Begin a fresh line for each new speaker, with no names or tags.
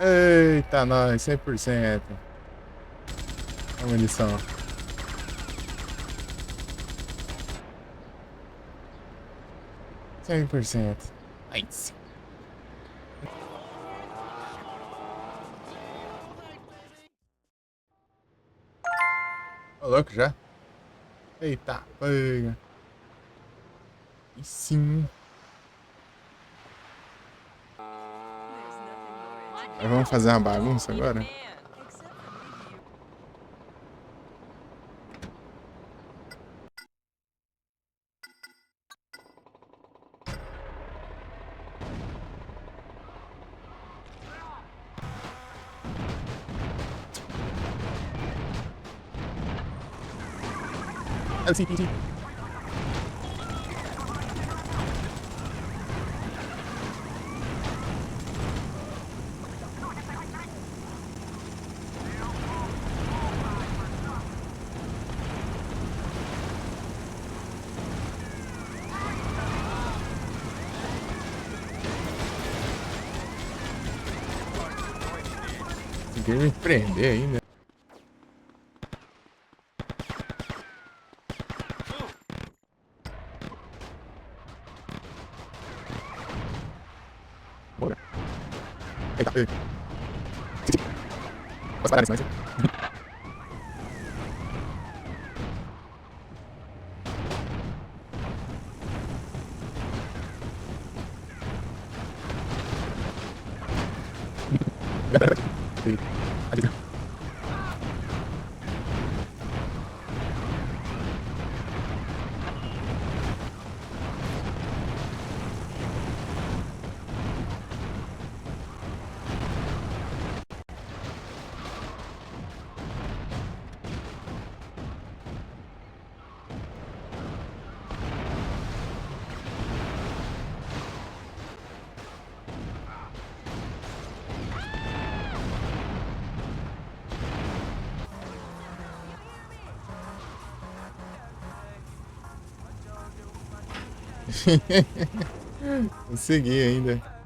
Eita, nós, 100%. A munição. 100%. Nice. Ô, louco já? Eita, pega. E sim. Mas vamos fazer uma bagunça agora? LCPT. Ninguém me prender ainda. Bora. Eita, eita. Posso parar nesse lance? Eita. Consegui ainda.